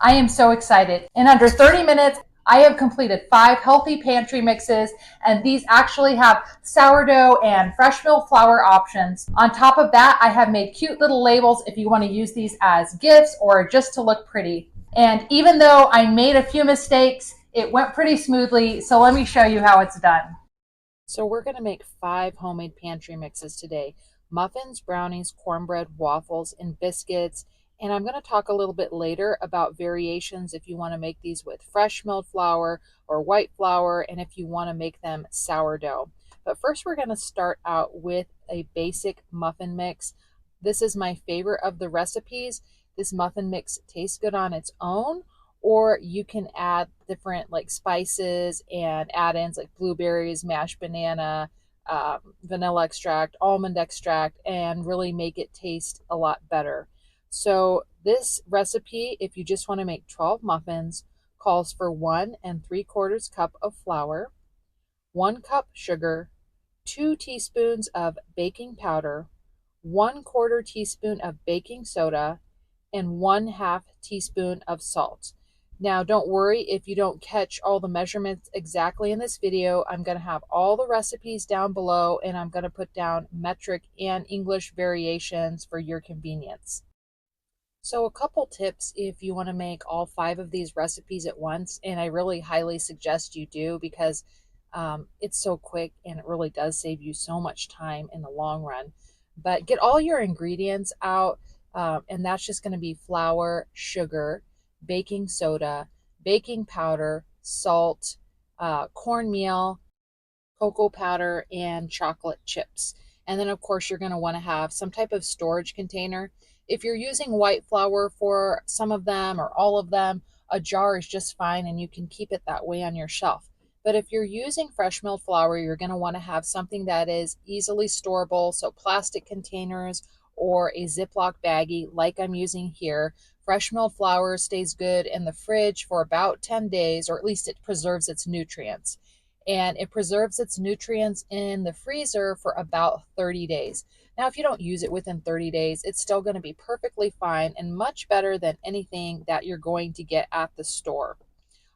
I am so excited. In under 30 minutes, I have completed 5 healthy pantry mixes, and these actually have sourdough and fresh milled flour options. On top of that, I have made cute little labels if you want to use these as gifts or just to look pretty. And even though I made a few mistakes, it went pretty smoothly, so let me show you how it's done. So we're going to make 5 homemade pantry mixes today: muffins, brownies, cornbread, waffles, and biscuits. And I'm going to talk a little bit later about variations if you want to make these with fresh milled flour or white flour, and if you want to make them sourdough. But first, we're going to start out with a basic muffin mix. This is my favorite of the recipes. This muffin mix tastes good on its own, or you can add different like spices and add-ins like blueberries, mashed banana, vanilla extract, almond extract, and really make it taste a lot better. So this recipe, if you just want to make 12 muffins, calls for 1 3/4 cup of flour, 1 cup sugar, 2 teaspoons of baking powder, 1/4 teaspoon of baking soda, and 1/2 teaspoon of salt. Now, don't worry if you don't catch all the measurements exactly in this video. I'm going to have all the recipes down below, and I'm going to put down metric and English variations for your convenience. So a couple tips if you want to make all 5 of these recipes at once, and I really highly suggest you do because it's so quick and it really does save you so much time in the long run. But get all your ingredients out, and that's just going to be flour, sugar, baking soda, baking powder, salt, cornmeal, cocoa powder, and chocolate chips. And then, of course, you're going to want to have some type of storage container. If you're using white flour for some of them or all of them, a jar is just fine and you can keep it that way on your shelf. But if you're using fresh milled flour, you're going to want to have something that is easily storable, so plastic containers or a Ziploc baggie like I'm using here. Fresh milled flour stays good in the fridge for about 10 days, or at least it preserves its nutrients. And it preserves its nutrients in the freezer for about 30 days. Now, if you don't use it within 30 days, it's still going to be perfectly fine and much better than anything that you're going to get at the store.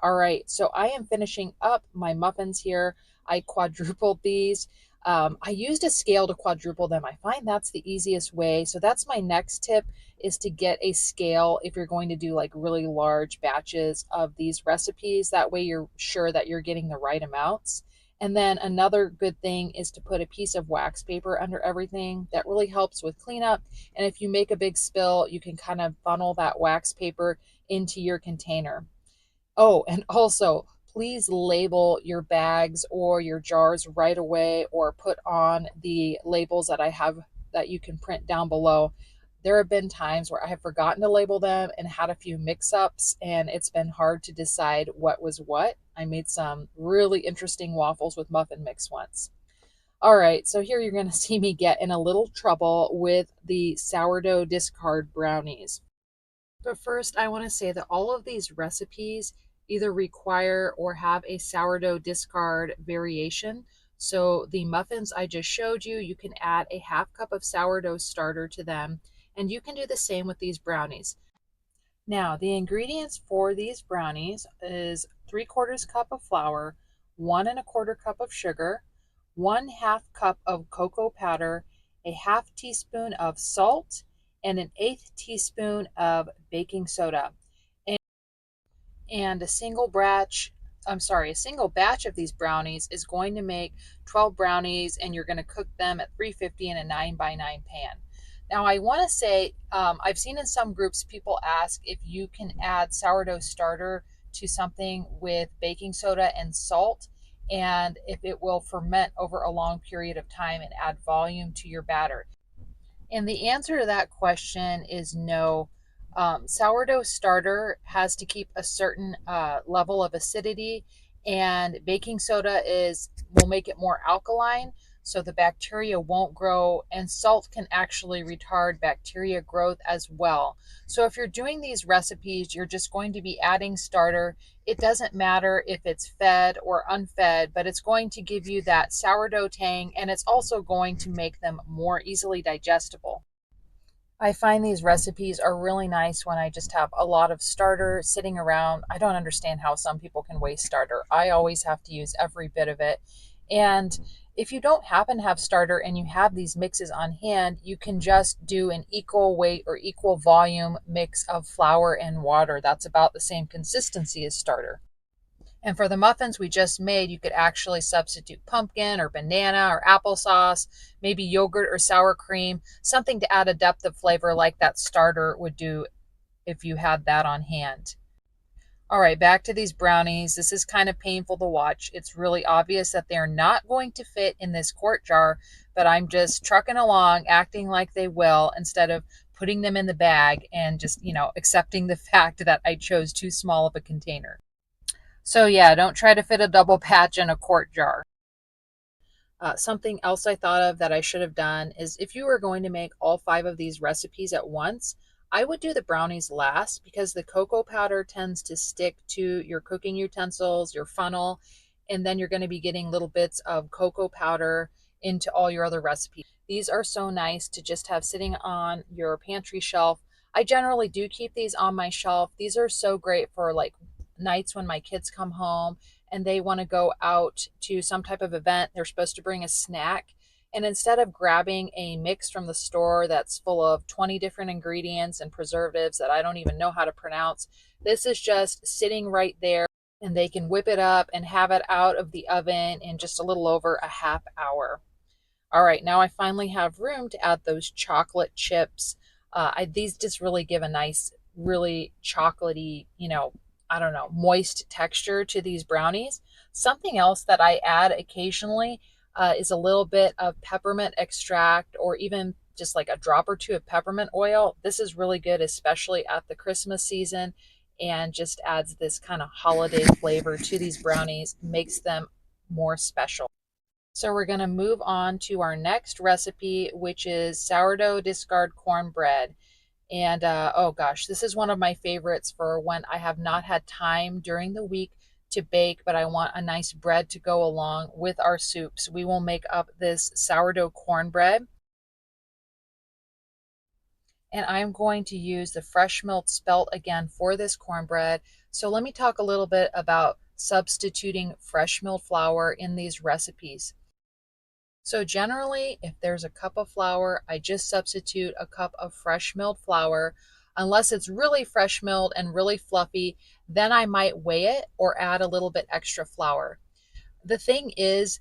All right, so I am finishing up my muffins here. I quadrupled these. I used a scale to quadruple them. I find that's the easiest way. So that's my next tip, is to get a scale if you're going to do like really large batches of these recipes. That way you're sure that you're getting the right amounts. And then another good thing is to put a piece of wax paper under everything. That really helps with cleanup. And if you make a big spill, you can kind of funnel that wax paper into your container. Oh, and also, please label your bags or your jars right away, or put on the labels that I have that you can print down below. There have been times where I have forgotten to label them and had a few mix-ups, and it's been hard to decide what was what. I made some really interesting waffles with muffin mix once. All right, so here you're going to see me get in a little trouble with the sourdough discard brownies. But first, I want to say that all of these recipes either require or have a sourdough discard variation. So the muffins I just showed you, you can add a 1/2 cup of sourdough starter to them, and you can do the same with these brownies. Now, the ingredients for these brownies is 3/4 cup of flour, 1 1/4 cup of sugar, 1/2 cup of cocoa powder, a 1/2 teaspoon of salt, and an 1/8 teaspoon of baking soda. And a single batch of these brownies is going to make 12 brownies, and you're going to cook them at 350 in a 9x9 pan. Now, I want to say, I've seen in some groups people ask if you can add sourdough starter to something with baking soda and salt, and if it will ferment over a long period of time and add volume to your batter. And the answer to that question is no. Sourdough starter has to keep a certain level of acidity, and baking soda will make it more alkaline, so the bacteria won't grow, and salt can actually retard bacteria growth as well. So if you're doing these recipes, you're just going to be adding starter. It doesn't matter if it's fed or unfed, but it's going to give you that sourdough tang, and it's also going to make them more easily digestible. I find these recipes are really nice when I just have a lot of starter sitting around. I don't understand how some people can waste starter. I always have to use every bit of it. And if you don't happen to have starter and you have these mixes on hand, you can just do an equal weight or equal volume mix of flour and water. That's about the same consistency as starter. And for the muffins we just made, you could actually substitute pumpkin or banana or applesauce, maybe yogurt or sour cream, something to add a depth of flavor like that starter would do if you had that on hand. All right, back to these brownies. This is kind of painful to watch. It's really obvious that they're not going to fit in this quart jar, but I'm just trucking along, acting like they will instead of putting them in the bag and just, accepting the fact that I chose too small of a container. So yeah, don't try to fit a double patch in a quart jar. Something else I thought of that I should have done is if you were going to make all 5 of these recipes at once, I would do the brownies last because the cocoa powder tends to stick to your cooking utensils, your funnel, and then you're going to be getting little bits of cocoa powder into all your other recipes. These are so nice to just have sitting on your pantry shelf. I generally do keep these on my shelf. These are so great for like nights when my kids come home and they want to go out to some type of event. They're supposed to bring a snack. And instead of grabbing a mix from the store that's full of 20 different ingredients and preservatives that I don't even know how to pronounce, this is just sitting right there and they can whip it up and have it out of the oven in just a little over a half hour. All right, now I finally have room to add those chocolate chips. These just really give a nice, really chocolatey, I don't know, moist texture to these brownies. Something else that I add occasionally is a little bit of peppermint extract or even just like a drop or two of peppermint oil. This is really good, especially at the Christmas season, and just adds this kind of holiday flavor to these brownies, makes them more special. So we're going to move on to our next recipe, which is sourdough discard cornbread. And oh gosh, this is one of my favorites for when I have not had time during the week to bake, but I want a nice bread to go along with our soups. We will make up this sourdough cornbread. And I'm going to use the fresh milk spelt again for this cornbread. So let me talk a little bit about substituting fresh milled flour in these recipes. So generally, if there's a cup of flour, I just substitute a cup of fresh milled flour. Unless it's really fresh milled and really fluffy, then I might weigh it or add a little bit extra flour. The thing is,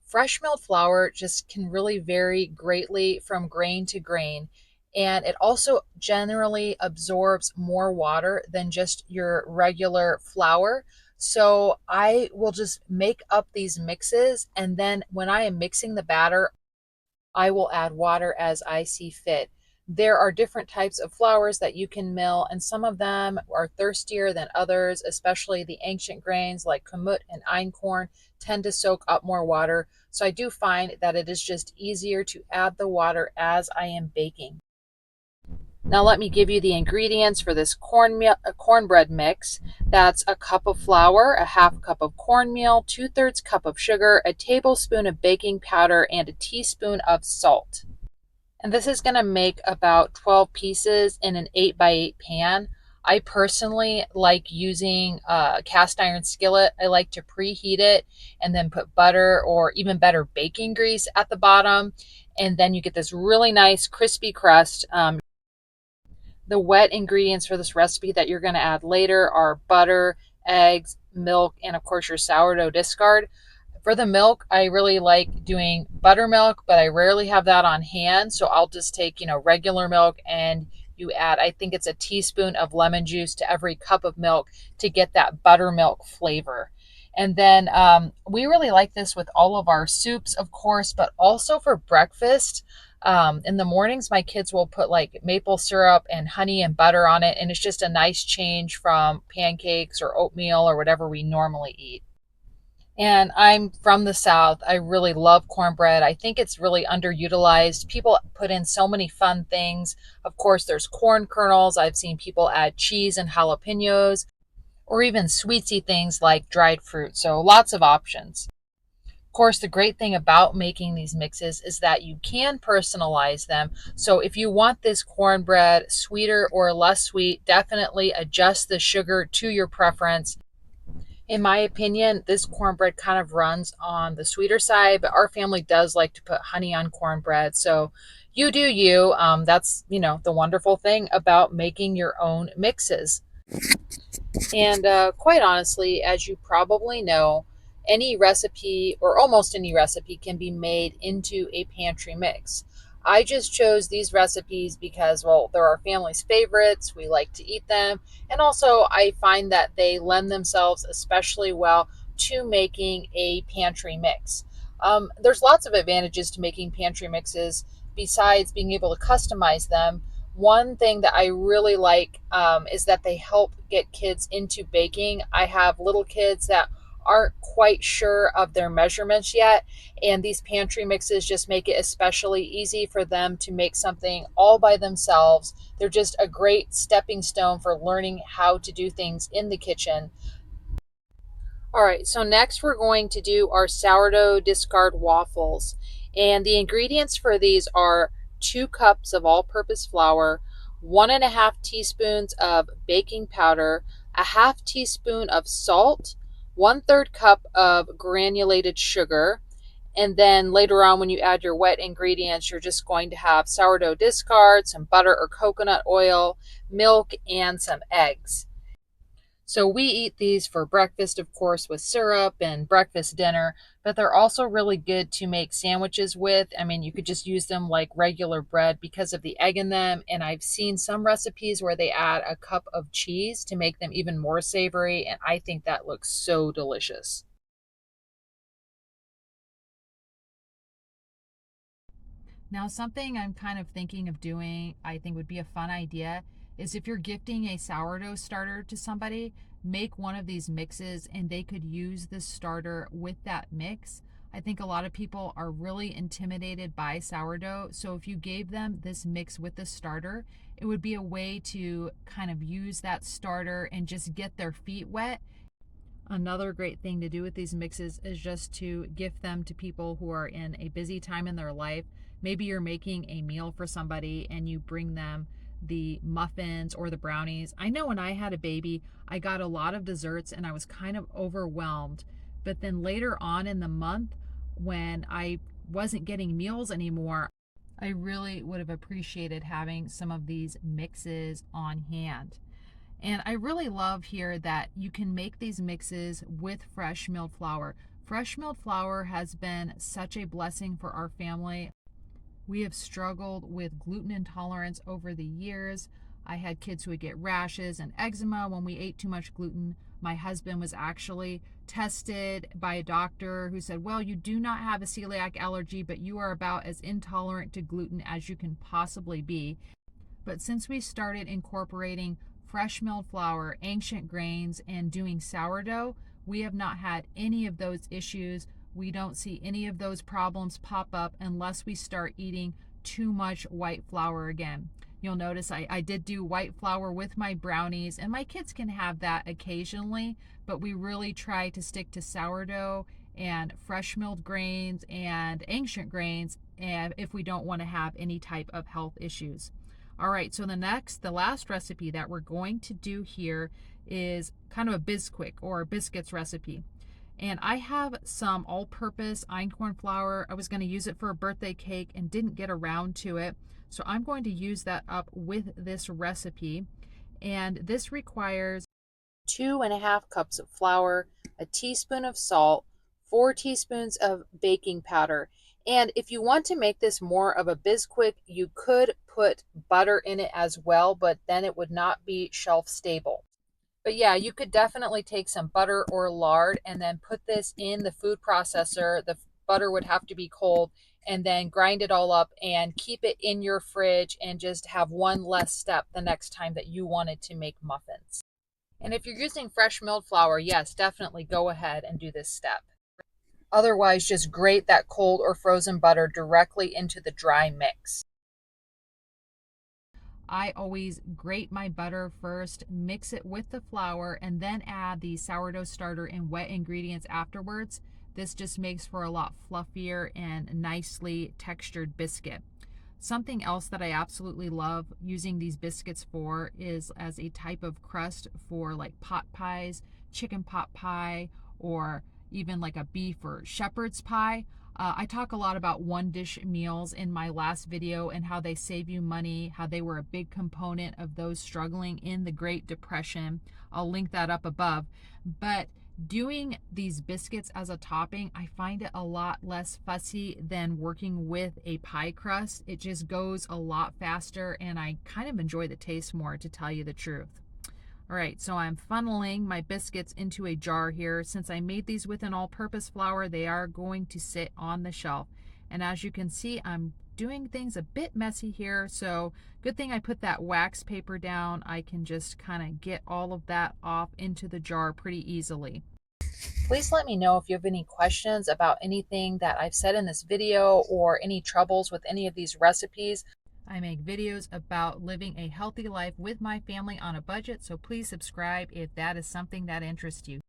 fresh milled flour just can really vary greatly from grain to grain. And it also generally absorbs more water than just your regular flour. So I will just make up these mixes. And then when I am mixing the batter, I will add water as I see fit. There are different types of flours that you can mill, and some of them are thirstier than others, especially the ancient grains like kamut and einkorn tend to soak up more water. So I do find that it is just easier to add the water as I am baking. Now let me give you the ingredients for this cornbread mix. That's a cup of flour, a half cup of cornmeal, 2/3 cup of sugar, a tablespoon of baking powder, and a teaspoon of salt. And this is going to make about 12 pieces in an 8x8 pan. I personally like using a cast iron skillet. I like to preheat it and then put butter or even better baking grease at the bottom. And then you get this really nice crispy crust. The wet ingredients for this recipe that you're going to add later are butter, eggs, milk, and of course your sourdough discard. For the milk, I really like doing buttermilk, but I rarely have that on hand. So I'll just take, regular milk and you add, I think it's a teaspoon of lemon juice to every cup of milk to get that buttermilk flavor. And then we really like this with all of our soups, of course, but also for breakfast. In the mornings, my kids will put like maple syrup and honey and butter on it. And it's just a nice change from pancakes or oatmeal or whatever we normally eat. And I'm from the South. I really love cornbread. I think it's really underutilized. People put in so many fun things. Of course, there's corn kernels. I've seen people add cheese and jalapenos, or even sweetsy things like dried fruit. So lots of options. Of course, the great thing about making these mixes is that you can personalize them. So if you want this cornbread sweeter or less sweet, definitely adjust the sugar to your preference. In my opinion, this cornbread kind of runs on the sweeter side, but our family does like to put honey on cornbread. So you do you. That's, the wonderful thing about making your own mixes. And quite honestly, as you probably know, any recipe or almost any recipe can be made into a pantry mix. I just chose these recipes because, well, they're our family's favorites. We like to eat them. And also, I find that they lend themselves especially well to making a pantry mix. There's lots of advantages to making pantry mixes besides being able to customize them. One thing that I really like is that they help get kids into baking. I have little kids that aren't quite sure of their measurements yet, and these pantry mixes just make it especially easy for them to make something all by themselves. They're just a great stepping stone for learning how to do things in the kitchen. All right, so next we're going to do our sourdough discard waffles. And the ingredients for these are 2 cups of all purpose flour, 1.5 teaspoons of baking powder, a half teaspoon of salt, 1/3 cup of granulated sugar. And then later on, when you add your wet ingredients, you're just going to have sourdough discard, some butter or coconut oil, milk, and some eggs. So we eat these for breakfast, of course, with syrup and breakfast dinner, but they're also really good to make sandwiches with. I mean, you could just use them like regular bread because of the egg in them. And I've seen some recipes where they add a cup of cheese to make them even more savory. And I think that looks so delicious. Now, something I'm kind of thinking of doing, I think would be a fun idea, is if you're gifting a sourdough starter to somebody, make one of these mixes and they could use this starter with that mix. I think a lot of people are really intimidated by sourdough. So if you gave them this mix with the starter, it would be a way to kind of use that starter and just get their feet wet. Another great thing to do with these mixes is just to gift them to people who are in a busy time in their life. Maybe you're making a meal for somebody and you bring them the muffins or the brownies. I know when I had a baby, I got a lot of desserts and I was kind of overwhelmed. But then later on in the month, when I wasn't getting meals anymore, I really would have appreciated having some of these mixes on hand. And I really love here that you can make these mixes with fresh milled flour. Fresh milled flour has been such a blessing for our family. We have struggled with gluten intolerance over the years. I had kids who would get rashes and eczema when we ate too much gluten. My husband was actually tested by a doctor who said, well, you do not have a celiac allergy, but you are about as intolerant to gluten as you can possibly be. But since we started incorporating fresh milled flour, ancient grains, and doing sourdough, we have not had any of those issues. We don't see any of those problems pop up unless we start eating too much white flour again. You'll notice I did do white flour with my brownies, and my kids can have that occasionally, but we really try to stick to sourdough and fresh milled grains and ancient grains, and if we don't want to have any type of health issues. All right, so the last recipe that we're going to do here is kind of a bisquick or biscuits recipe. And I have some all-purpose einkorn flour. I was going to use it for a birthday cake and didn't get around to it. So I'm going to use that up with this recipe. And this requires 2.5 cups of flour, a teaspoon of salt, 4 teaspoons of baking powder. And if you want to make this more of a bisquick, you could put butter in it as well, but then it would not be shelf stable. But yeah, you could definitely take some butter or lard and then put this in the food processor. The butter would have to be cold, and then grind it all up and keep it in your fridge and just have one less step the next time that you wanted to make muffins. And if you're using fresh milled flour, yes, definitely go ahead and do this step. Otherwise, just grate that cold or frozen butter directly into the dry mix. I always grate my butter first, mix it with the flour, and then add the sourdough starter and wet ingredients afterwards. This just makes for a lot fluffier and nicely textured biscuit. Something else that I absolutely love using these biscuits for is as a type of crust for like pot pies, chicken pot pie, or even like a beef or shepherd's pie. I talk a lot about one dish meals in my last video and how they save you money, how they were a big component of those struggling in the Great Depression. I'll link that up above. But doing these biscuits as a topping, I find it a lot less fussy than working with a pie crust. It just goes a lot faster and I kind of enjoy the taste more, to tell you the truth. All right, so I'm funneling my biscuits into a jar here. Since I made these with an all-purpose flour, they are going to sit on the shelf. And as you can see, I'm doing things a bit messy here, so good thing I put that wax paper down. I can just kind of get all of that off into the jar pretty easily. Please let me know if you have any questions about anything that I've said in this video or any troubles with any of these recipes. I make videos about living a healthy life with my family on a budget, so please subscribe if that is something that interests you.